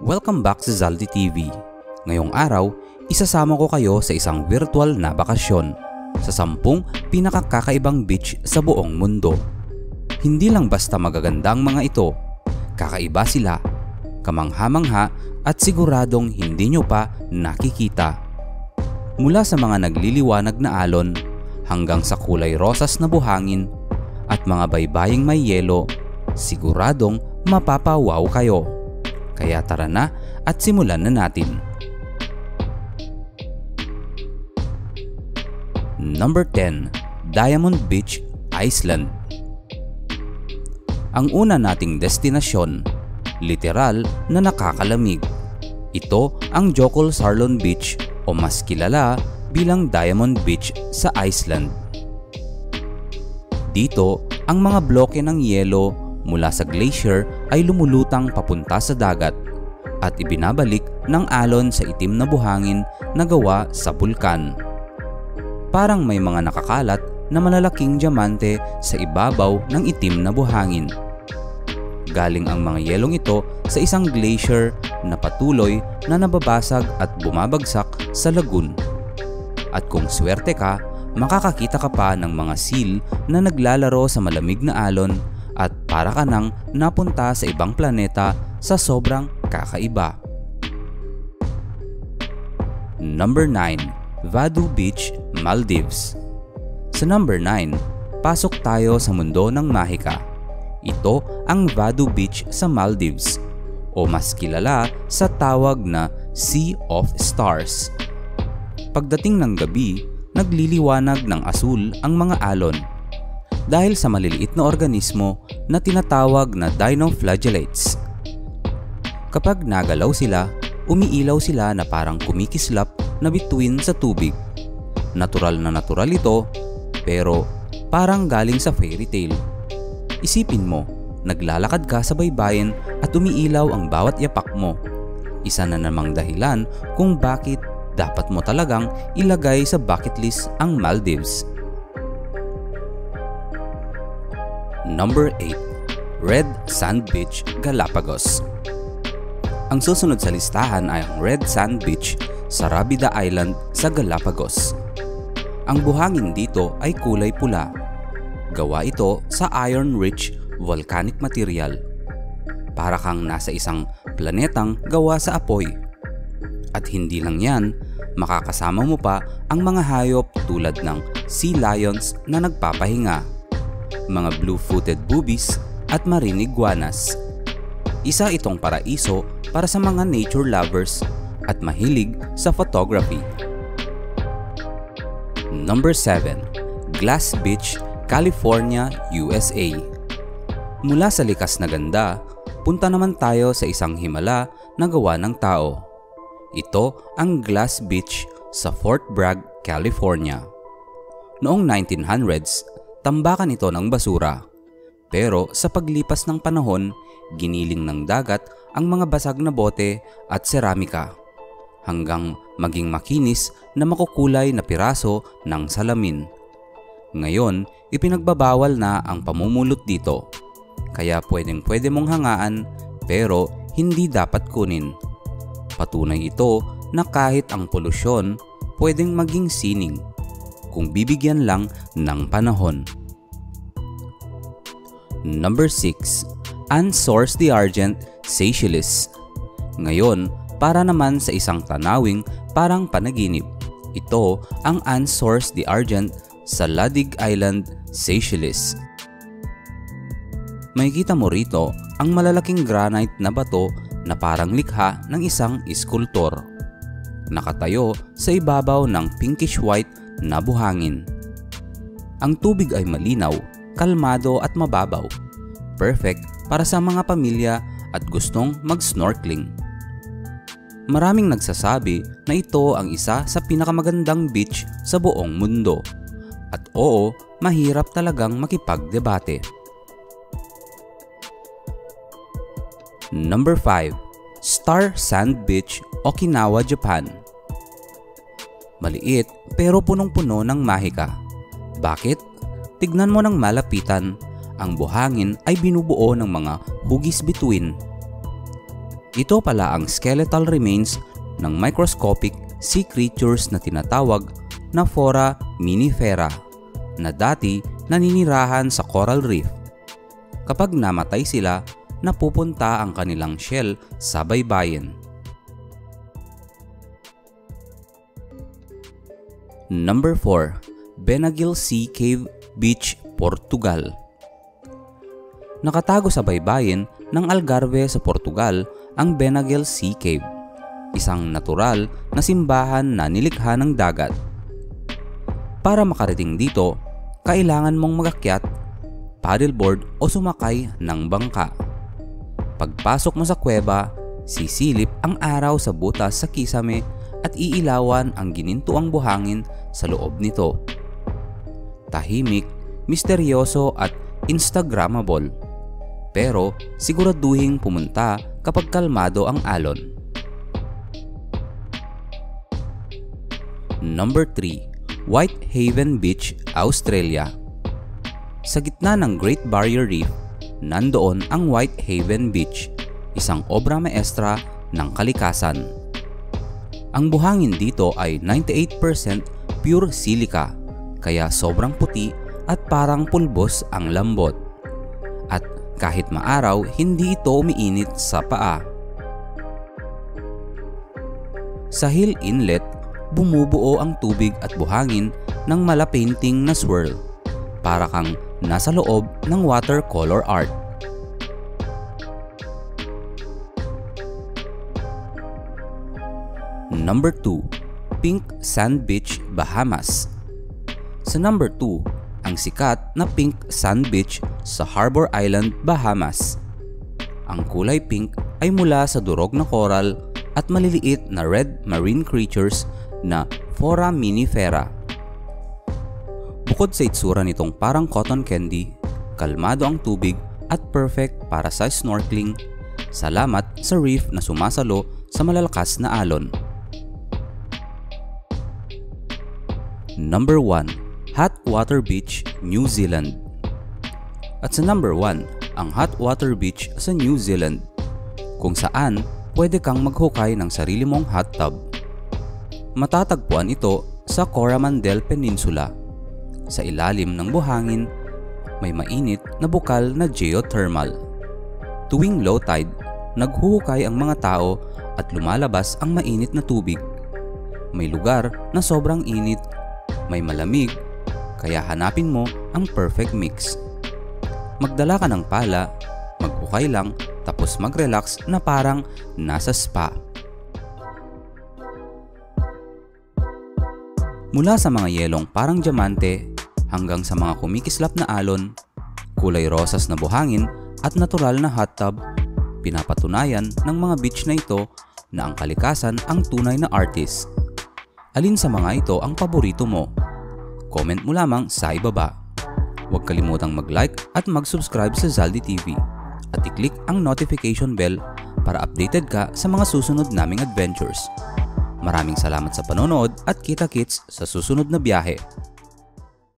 Welcome back sa Zaldi TV. Ngayong araw, isasama ko kayo sa isang virtual na bakasyon sa 10 pinakakakaibang beach sa buong mundo. Hindi lang basta magaganda ang mga ito, kakaiba sila, kamangha-mangha at siguradong hindi nyo pa nakikita. Mula sa mga nagliliwanag na alon hanggang sa kulay rosas na buhangin at mga baybaying may yelo, siguradong mapapawaw kayo. Kaya tara na at simulan na natin. Number 10. Diamond Beach, Iceland. Ang una nating destinasyon, literal na nakakalamig. Ito ang Jökulsárlón Beach o mas kilala bilang Diamond Beach sa Iceland. Dito, ang mga bloke ng yelo mula sa glacier ay lumulutang papunta sa dagat at ibinabalik ng alon sa itim na buhangin na gawa sa bulkan. Parang may mga nakakalat na malalaking diamante sa ibabaw ng itim na buhangin. Galing ang mga yelong ito sa isang glacier na patuloy na nababasag at bumabagsak sa lagoon. At kung swerte ka, makakakita ka pa ng mga seal na naglalaro sa malamig na alon at para ka nang napunta sa ibang planeta sa sobrang kakaiba. Number 9. Vadu Beach, Maldives. Sa number 9, pasok tayo sa mundo ng mahika. Ito ang Vadu Beach sa Maldives o mas kilala sa tawag na Sea of Stars. Pagdating ng gabi, nagliliwanag ng asul ang mga alon dahil sa maliliit na organismo na tinatawag na dinoflagellates. Kapag nagalaw sila, umiilaw sila na parang kumikislap na bituin sa tubig. Natural na natural ito, pero parang galing sa fairy tale. Isipin mo, naglalakad ka sa baybayin at umiilaw ang bawat yapak mo. Isa na namang dahilan kung bakit dapat mo talagang ilagay sa bucket list ang Maldives. Number 8. Red Sand Beach, Galapagos. Ang susunod sa listahan ay ang Red Sand Beach sa Rábida Island sa Galapagos. Ang buhangin dito ay kulay pula. Gawa ito sa iron-rich volcanic material. Para kang nasa isang planetang gawa sa apoy. At hindi lang yan, makakasama mo pa ang mga hayop tulad ng sea lions na nagpapahinga, mga blue-footed boobies at marine iguanas. Isa itong paraiso para sa mga nature lovers at mahilig sa photography. Number 7. Glass Beach, California, USA. Mula sa likas na ganda, punta naman tayo sa isang himala na gawa ng tao. Ito ang Glass Beach sa Fort Bragg, California. Noong 1900s, tambakan ito ng basura. Pero sa paglipas ng panahon, giniling ng dagat ang mga basag na bote at seramika hanggang maging makinis na makukulay na piraso ng salamin. Ngayon, ipinagbabawal na ang pamumulot dito. Kaya pwede mong hangaan pero hindi dapat kunin. Patunay ito na kahit ang polusyon pwedeng maging sining kung bibigyan lang ng panahon. Number 6. Anse d'Argent, Seychelles. Ngayon, para naman sa isang tanawing parang panaginip. Ito ang Anse d'Argent sa Ladig Island, Seychelles. Makikita mo rito ang malalaking granite na bato na parang likha ng isang iskultor. Nakatayo sa ibabaw ng pinkish-white na buhangin. Ang tubig ay malinaw, kalmado at mababaw. Perfect para sa mga pamilya at gustong mag-snorkeling. Maraming nagsasabi na ito ang isa sa pinakamagandang beach sa buong mundo. At oo, mahirap talagang makipagdebate. Number 5. Star Sand Beach, Okinawa, Japan. Maliit pero punong-puno ng mahika. Bakit? Tignan mo ng malapitan, ang buhangin ay binubuo ng mga hugis bituin. Ito pala ang skeletal remains ng microscopic sea creatures na tinatawag na foraminifera na dati naninirahan sa coral reef. Kapag namatay sila, napupunta ang kanilang shell sa baybayin. Number 4. Benagil Sea Cave Beach, Portugal. Nakatago sa baybayin ng Algarve sa Portugal ang Benagil Sea Cave, isang natural na simbahan na nilikha ng dagat. Para makarating dito, kailangan mong magakyat, paddleboard o sumakay ng bangka. Pagpasok mo sa kuweba, sisilip ang araw sa butas sa kisame at iilawan ang ginintuang buhangin sa loob nito. Tahimik, misteryoso at instagrammable. Pero siguraduhing pumunta kapag kalmado ang alon. Number 3. Whitehaven Beach, Australia. Sa gitna ng Great Barrier Reef, nandoon ang Whitehaven Beach, isang obra maestra ng kalikasan. Ang buhangin dito ay 98% pure silica, kaya sobrang puti at parang pulbos ang lambot. At kahit maaraw, hindi ito umiinit sa paa. Sa Hill Inlet, bumubuo ang tubig at buhangin ng mala-painting na swirl, para kang nasa loob ng watercolor art. Number 2. Pink Sand Beach, Bahamas. Sa number 2, ang sikat na Pink Sand Beach sa Harbour Island, Bahamas. Ang kulay pink ay mula sa durog na coral at maliliit na red marine creatures na foraminifera. Bukod sa itsura nitong parang cotton candy, kalmado ang tubig at perfect para sa snorkeling. Salamat sa reef na sumasalo sa malalakas na alon. Number 1. Hot Water Beach, New Zealand. At sa number 1, ang Hot Water Beach sa New Zealand, kung saan pwede kang maghukay ng sarili mong hot tub. Matatagpuan ito sa Coromandel Peninsula. Sa ilalim ng buhangin, may mainit na bukal na geothermal. Tuwing low tide, naghuhukay ang mga tao at lumalabas ang mainit na tubig. May lugar na sobrang init, may malamig, kaya hanapin mo ang perfect mix. Magdala ka ng pala, maghukay lang, tapos mag-relax na parang nasa spa. Mula sa mga yelong parang diamante hanggang sa mga kumikislap na alon, kulay rosas na buhangin at natural na hot tub, pinapatunayan ng mga beach na ito na ang kalikasan ang tunay na artist. Alin sa mga ito ang paborito mo? Comment mo lamang sa ibaba. Huwag kalimutang mag-like at mag-subscribe sa Zaldi TV at i-click ang notification bell para updated ka sa mga susunod naming adventures. Maraming salamat sa panonood at kita-kits sa susunod na biyahe.